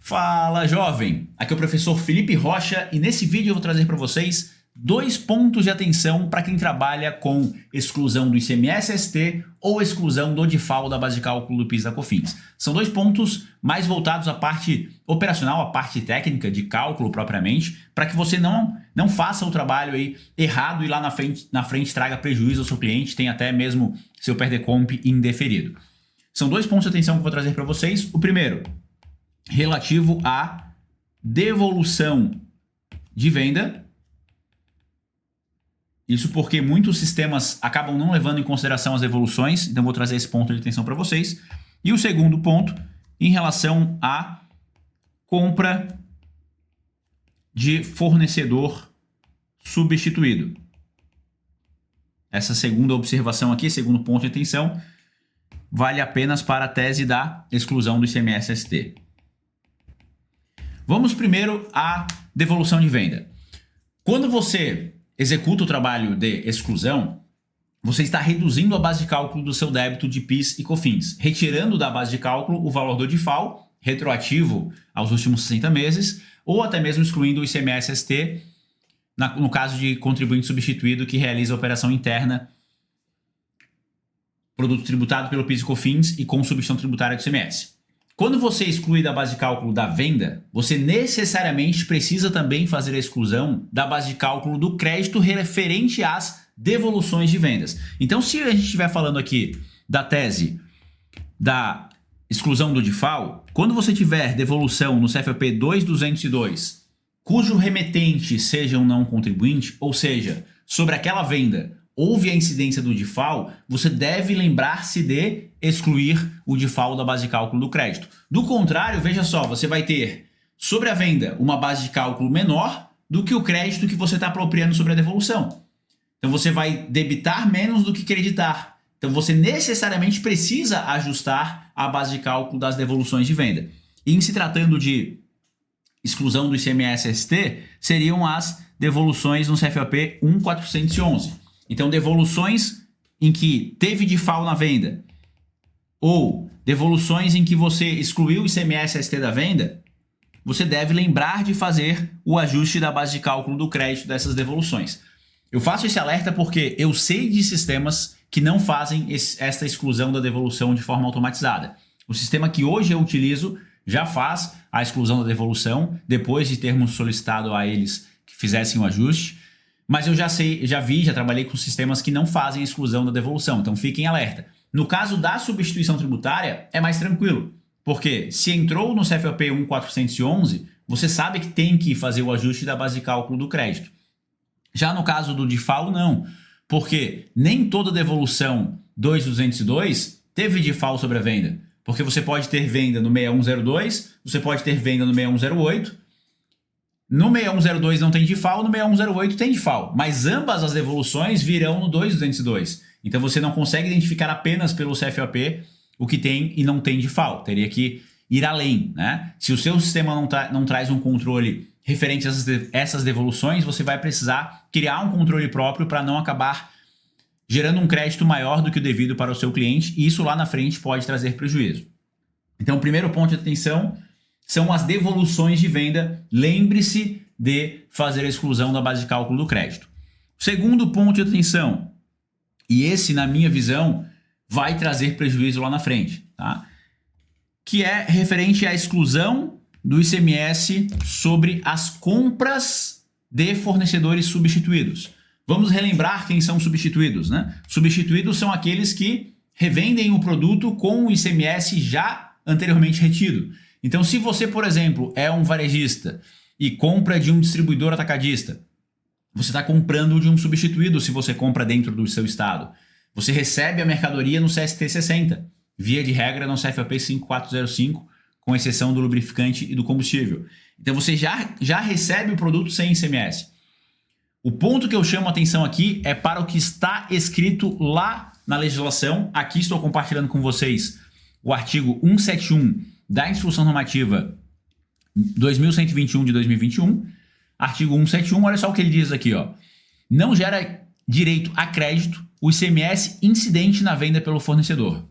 Fala, jovem! Aqui é o professor Felipe Rocha e nesse vídeo eu vou trazer para vocês 2 pontos de atenção para quem trabalha com exclusão do ICMS-ST ou exclusão do DIFAL da base de cálculo do PIS da COFINS. São 2 pontos mais voltados à parte operacional, à parte técnica de cálculo propriamente, para que você não faça o trabalho aí errado e lá na frente traga prejuízo ao seu cliente, tem até mesmo seu perder comp indeferido. São 2 pontos de atenção que eu vou trazer para vocês. O primeiro, relativo à devolução de venda. Isso porque muitos sistemas acabam não levando em consideração as devoluções, então vou trazer esse ponto de atenção para vocês. E o segundo ponto, em relação à compra de fornecedor substituído. Essa segunda observação aqui, segundo ponto de atenção, vale apenas para a tese da exclusão do ICMS-ST. Vamos primeiro à devolução de venda. Quando você executa o trabalho de exclusão, você está reduzindo a base de cálculo do seu débito de PIS e COFINS, retirando da base de cálculo o valor do DIFAL, retroativo aos últimos 60 meses, ou até mesmo excluindo o ICMS-ST, no caso de contribuinte substituído que realiza a operação interna, produto tributado pelo PIS e COFINS e com substituição tributária do ICMS. Quando você exclui da base de cálculo da venda, você necessariamente precisa também fazer a exclusão da base de cálculo do crédito referente às devoluções de vendas. Então, se a gente estiver falando aqui da tese da exclusão do DIFAL, quando você tiver devolução no CFAP 2202, cujo remetente seja um não contribuinte, ou seja, sobre aquela venda houve a incidência do DIFAL, você deve lembrar-se de excluir o DIFAL da base de cálculo do crédito. Do contrário, veja só, você vai ter sobre a venda uma base de cálculo menor do que o crédito que você está apropriando sobre a devolução. Então você vai debitar menos do que creditar. Então você necessariamente precisa ajustar a base de cálculo das devoluções de venda. E em se tratando de exclusão do ICMS-ST, seriam as devoluções no CFAP 1411. Então, devoluções em que teve DIFAL na venda ou devoluções em que você excluiu o ICMS-ST da venda, você deve lembrar de fazer o ajuste da base de cálculo do crédito dessas devoluções. Eu faço esse alerta porque eu sei de sistemas que não fazem esta exclusão da devolução de forma automatizada. O sistema que hoje eu utilizo já faz a exclusão da devolução depois de termos solicitado a eles que fizessem o ajuste. Mas eu já trabalhei com sistemas que não fazem a exclusão da devolução, então fiquem alerta. No caso da substituição tributária, é mais tranquilo, porque se entrou no CFAP 1411, você sabe que tem que fazer o ajuste da base de cálculo do crédito. Já no caso do DIFAL, não, porque nem toda devolução 2202 teve DIFAL sobre a venda, porque você pode ter venda no 6102, você pode ter venda no 6108, no 6102 não tem DIFAL, no 6108 tem DIFAL, mas ambas as devoluções virão no 2202. Então você não consegue identificar apenas pelo CFAP o que tem e não tem DIFAL. Teria que ir além, né? Se o seu sistema não traz um controle referente a essas devoluções, você vai precisar criar um controle próprio para não acabar gerando um crédito maior do que o devido para o seu cliente, e isso lá na frente pode trazer prejuízo. Então, o primeiro ponto de atenção são as devoluções de venda. Lembre-se de fazer a exclusão da base de cálculo do crédito. Segundo ponto de atenção, e esse, na minha visão, vai trazer prejuízo lá na frente, tá? Que é referente à exclusão do ICMS sobre as compras de fornecedores substituídos. Vamos relembrar quem são substituídos, né? Substituídos são aqueles que revendem o produto com o ICMS já anteriormente retido. Então, se você, por exemplo, é um varejista e compra de um distribuidor atacadista, você está comprando de um substituído se você compra dentro do seu estado. Você recebe a mercadoria no CST 60, via de regra no CFAP 5405, com exceção do lubrificante e do combustível. Então, você já recebe o produto sem ICMS. O ponto que eu chamo a atenção aqui é para o que está escrito lá na legislação. Aqui estou compartilhando com vocês o artigo 171 da Instrução Normativa 2121 de 2021, artigo 171, olha só o que ele diz aqui, ó. Não gera direito a crédito o ICMS incidente na venda pelo fornecedor.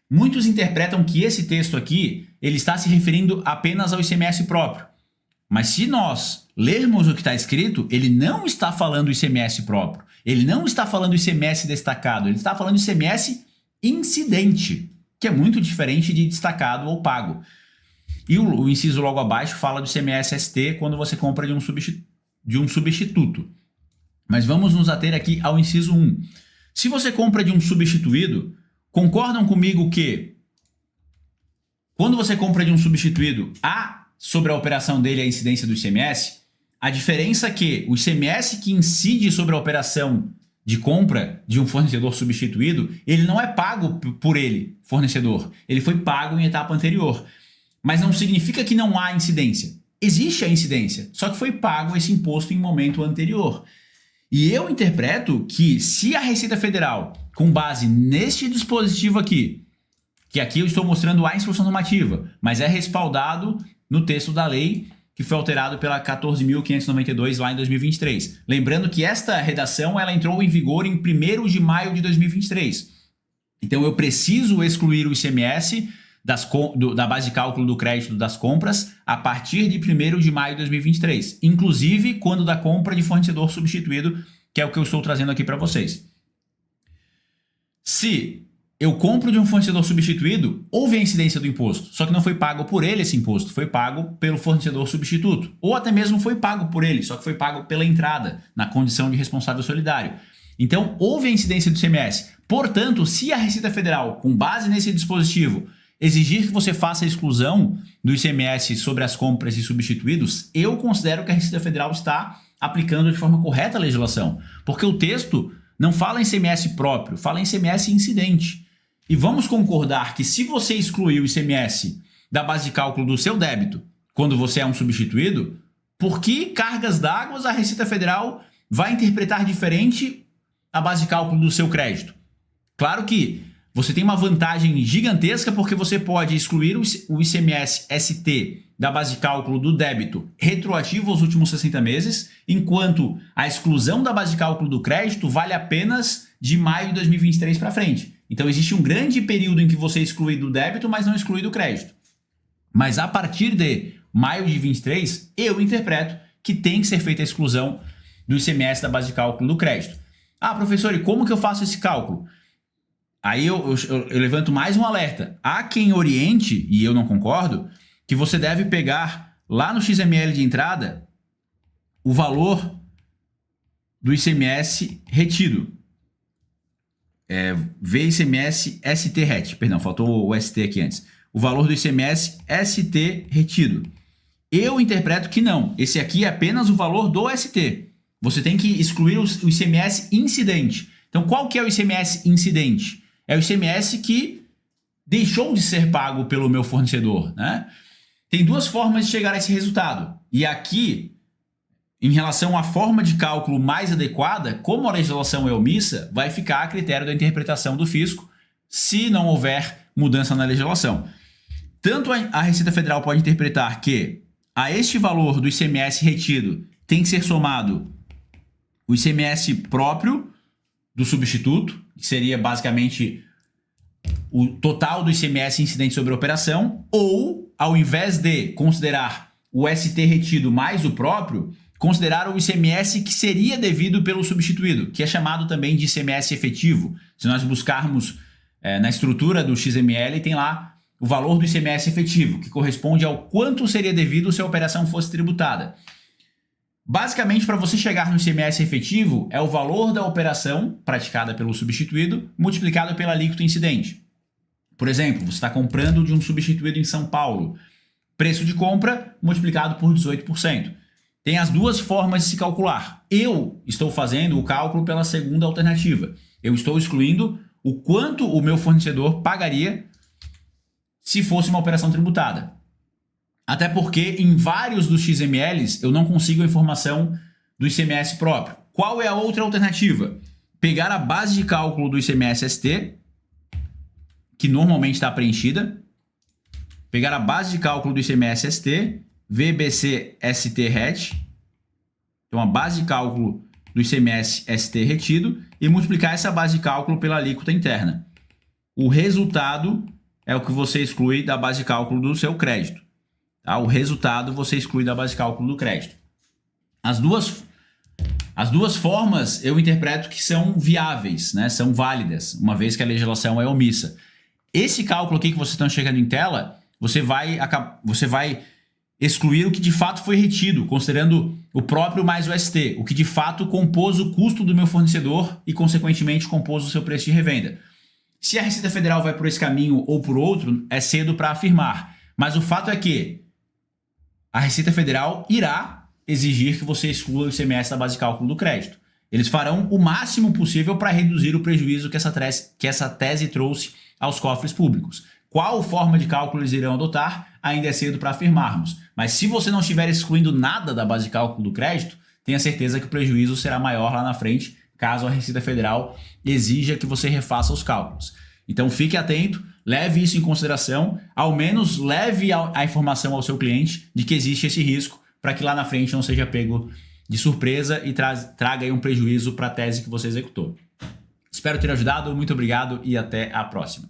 Muitos interpretam que esse texto aqui ele está se referindo apenas ao ICMS próprio. Mas se nós lermos o que está escrito, ele não está falando ICMS próprio. Ele não está falando ICMS destacado. Ele está falando ICMS incidente, que é muito diferente de destacado ou pago. E o inciso logo abaixo fala do ICMS ST quando você compra de um substituto. Mas vamos nos ater aqui ao inciso 1. Se você compra de um substituído, concordam comigo que quando você compra de um substituído, há sobre a operação dele a incidência do ICMS? A diferença é que o ICMS que incide sobre a operação de compra de um fornecedor substituído, ele não é pago por ele, fornecedor. Ele foi pago em etapa anterior. Mas não significa que não há incidência. Existe a incidência, só que foi pago esse imposto em momento anterior. E eu interpreto que se a Receita Federal, com base neste dispositivo aqui, que aqui eu estou mostrando a instrução normativa, mas é respaldado no texto da lei que foi alterado pela 14.592 lá em 2023. Lembrando que esta redação ela entrou em vigor em 1º de maio de 2023. Então eu preciso excluir o ICMS da base de cálculo do crédito das compras a partir de 1º de maio de 2023, inclusive quando da compra de fornecedor substituído, que é o que eu estou trazendo aqui para vocês. Se eu compro de um fornecedor substituído, houve a incidência do imposto, só que não foi pago por ele esse imposto, foi pago pelo fornecedor substituto, ou até mesmo foi pago por ele, só que foi pago pela entrada, na condição de responsável solidário. Então, houve a incidência do ICMS. Portanto, se a Receita Federal, com base nesse dispositivo, exigir que você faça a exclusão do ICMS sobre as compras e substituídos, eu considero que a Receita Federal está aplicando de forma correta a legislação, porque o texto não fala em ICMS próprio, fala em ICMS incidente. E vamos concordar que se você excluir o ICMS da base de cálculo do seu débito quando você é um substituído, por que cargas d'água a Receita Federal vai interpretar diferente a base de cálculo do seu crédito? Claro que você tem uma vantagem gigantesca porque você pode excluir o ICMS ST da base de cálculo do débito retroativo aos últimos 60 meses, enquanto a exclusão da base de cálculo do crédito vale apenas de maio de 2023 para frente. Então existe um grande período em que você exclui do débito, mas não exclui do crédito. Mas a partir de maio de 23, eu interpreto que tem que ser feita a exclusão do ICMS da base de cálculo do crédito. Ah, professor, e como que eu faço esse cálculo? Aí eu levanto mais um alerta. Há quem oriente, e eu não concordo, que você deve pegar lá no XML de entrada o valor do ICMS retido. VICMS ST RET. Perdão, faltou o ST aqui antes. O valor do ICMS ST retido. Eu interpreto que não. Esse aqui é apenas o valor do ST. Você tem que excluir o ICMS incidente. Então, qual que é o ICMS incidente? É o ICMS que deixou de ser pago pelo meu fornecedor, né? Tem duas formas de chegar a esse resultado. E aqui, em relação à forma de cálculo mais adequada, como a legislação é omissa, vai ficar a critério da interpretação do fisco, se não houver mudança na legislação. Tanto a Receita Federal pode interpretar que a este valor do ICMS retido tem que ser somado o ICMS próprio do substituto, que seria basicamente o total do ICMS incidente sobre a operação, ou, ao invés de considerar o ST retido mais o próprio, considerar o ICMS que seria devido pelo substituído, que é chamado também de ICMS efetivo. Se nós buscarmos na estrutura do XML, tem lá o valor do ICMS efetivo, que corresponde ao quanto seria devido se a operação fosse tributada. Basicamente, para você chegar no ICMS efetivo, é o valor da operação praticada pelo substituído multiplicado pela alíquota incidente. Por exemplo, você está comprando de um substituído em São Paulo. Preço de compra multiplicado por 18%. Tem as duas formas de se calcular. Eu estou fazendo o cálculo pela segunda alternativa. Eu estou excluindo o quanto o meu fornecedor pagaria se fosse uma operação tributada. Até porque em vários dos XMLs eu não consigo a informação do ICMS próprio. Qual é a outra alternativa? Pegar a base de cálculo do ICMS ST, que normalmente está preenchida, pegar a base de cálculo do ICMS ST, VBC ST RET, então a base de cálculo do ICMS ST retido, e multiplicar essa base de cálculo pela alíquota interna. O resultado é o que você exclui da base de cálculo do seu crédito. Tá? O resultado você exclui da base de cálculo do crédito. As duas formas eu interpreto que são viáveis, né? São válidas, uma vez que a legislação é omissa. Esse cálculo aqui que vocês estão chegando em tela, você vai excluir o que de fato foi retido, considerando o próprio mais o ST, o que de fato compôs o custo do meu fornecedor e, consequentemente, compôs o seu preço de revenda. Se a Receita Federal vai por esse caminho ou por outro, é cedo para afirmar. Mas o fato é que a Receita Federal irá exigir que você exclua o ICMS da base de cálculo do crédito. Eles farão o máximo possível para reduzir o prejuízo que essa tese trouxe aos cofres públicos. Qual forma de cálculo eles irão adotar, ainda é cedo para afirmarmos. Mas se você não estiver excluindo nada da base de cálculo do crédito, tenha certeza que o prejuízo será maior lá na frente, caso a Receita Federal exija que você refaça os cálculos. Então fique atento, leve isso em consideração, ao menos leve a informação ao seu cliente de que existe esse risco, para que lá na frente não seja pego de surpresa e traga aí um prejuízo para a tese que você executou. Espero ter ajudado, muito obrigado e até a próxima.